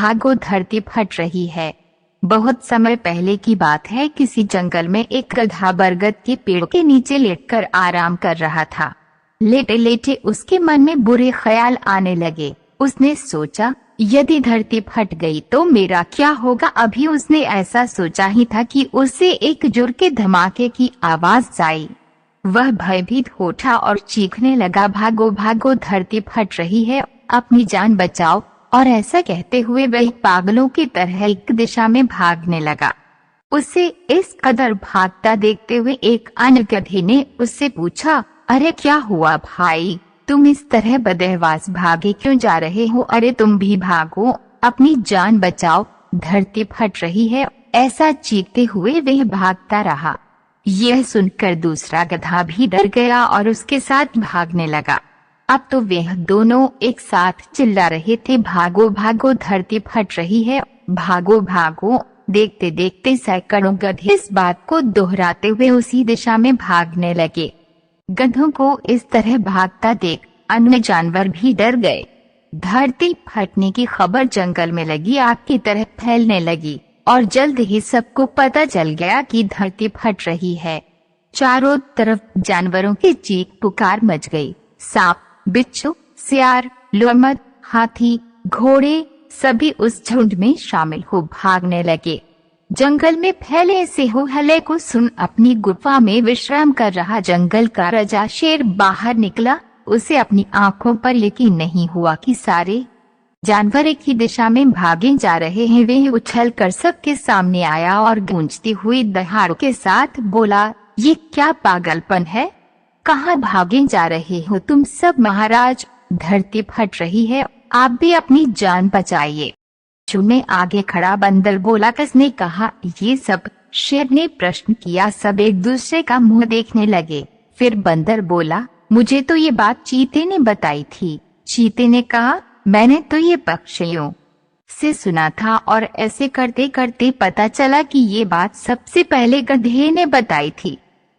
भागो धरती फट रही है। बहुत समय पहले की बात है, किसी जंगल में एक गधा बरगद के पेड़ के नीचे लेटकर आराम कर रहा था। लेटे लेटे उसके मन में बुरे ख्याल आने लगे। उसने सोचा, यदि धरती फट गई तो मेरा क्या होगा। अभी उसने ऐसा सोचा ही था कि उसे एक जोर के धमाके की आवाज आई। वह भयभीत हो उठा और चीखने लगा, भागो भागो धरती फट रही है, अपनी जान बचाओ। और ऐसा कहते हुए वह पागलों की तरह एक दिशा में भागने लगा। उसे इस कदर भागता देखते हुए एक अन्य गधे ने उससे पूछा, अरे क्या हुआ भाई, तुम इस तरह बदहवास भागे क्यों जा रहे हो। अरे तुम भी भागो, अपनी जान बचाओ, धरती फट रही है। ऐसा चीखते हुए वह भागता रहा। यह सुनकर दूसरा गधा भी डर गया और उसके साथ भागने लगा। अब तो वह दोनों एक साथ चिल्ला रहे थे, भागो भागो धरती फट रही है, भागो भागो। देखते देखते सैकड़ों गधे इस बात को दोहराते हुए उसी दिशा में भागने लगे। गधों को इस तरह भागता देख अन्य जानवर भी डर गए। धरती फटने की खबर जंगल में लगी आग की तरह फैलने लगी और जल्द ही सबको पता चल गया कि धरती फट रही है। चारों तरफ जानवरों की चीख पुकार मच गई। सांप, बिच्छू, सियार, लोमड़, हाथी, घोड़े सभी उस झुंड में शामिल हो भागने लगे। जंगल में फैले इस हो हल्ले को सुन अपनी गुफा में विश्राम कर रहा जंगल का राजा शेर बाहर निकला। उसे अपनी आंखों पर यकीन नहीं हुआ कि सारे जानवर एक ही दिशा में भागे जा रहे हैं। वह उछलकर सबके सामने आया और गूंजती हुई दहाड़ों के साथ बोला, ये क्या पागलपन है, कहाँ भागे जा रहे हो तुम सब। महाराज, धरती फट रही है, आप भी अपनी जान बचाइए। में आगे खड़ा बंदर बोला। किसने कहा ये सब, शेर ने प्रश्न किया। सब एक दूसरे का मुंह देखने लगे। फिर बंदर बोला, मुझे तो ये बात चीते ने बताई थी। चीते ने कहा, मैंने तो ये पक्षियों से सुना था और ऐसे करते करते पता चला कि ये बात सबसे पहले गधे ने बताई थी।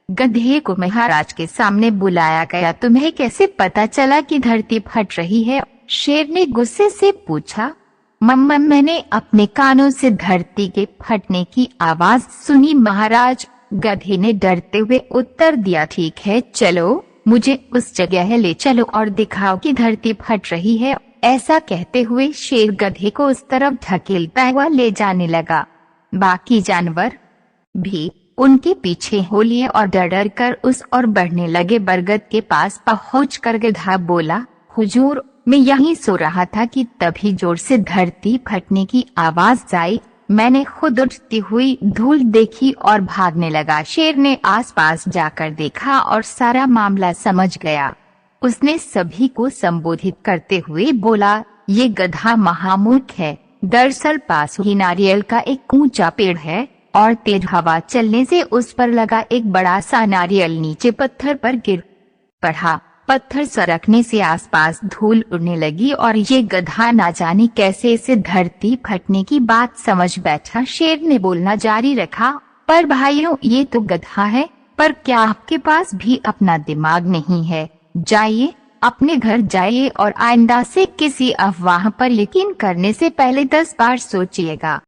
गधे को महाराज के सामने बुलाया गया। तुम्हें कैसे पता चला कि धरती फट रही है, शेर ने गुस्से से पूछा। मम्मा, मैंने अपने कानों से धरती के फटने की आवाज सुनी महाराज, गधे ने डरते हुए उत्तर दिया। ठीक है, चलो मुझे उस जगह ले चलो और दिखाओ कि धरती फट रही है। ऐसा कहते हुए शेर गधे को उस तरफ ढकेलता हुआ ले जाने लगा। बाकी जानवर भी उनके पीछे हो लिए और डर डर कर उस और बढ़ने लगे। बरगद के पास पहुंचकर गधा बोला, हुजूर, मैं यहीं सो रहा था कि तभी जोर से धरती फटने की आवाज आई। मैंने खुद उठती हुई धूल देखी और भागने लगा। शेर ने आसपास जाकर देखा और सारा मामला समझ गया। उसने सभी को संबोधित करते हुए बोला, ये गधा महामूर्ख है। दरअसल पास ही नारियल का एक ऊंचा पेड़ है और तेज हवा चलने से उस पर लगा एक बड़ा सा नारियल नीचे पत्थर पर गिर पड़ा। पत्थर सरकने से आसपास धूल उड़ने लगी और ये गधा ना जाने कैसे इसे धरती फटने की बात समझ बैठा। शेर ने बोलना जारी रखा, पर भाइयों, ये तो गधा है, पर क्या आपके पास भी अपना दिमाग नहीं है। जाइए, अपने घर जाइए और आइंदा से किसी अफवाह पर यकीन करने से पहले 10 बार सोचिएगा।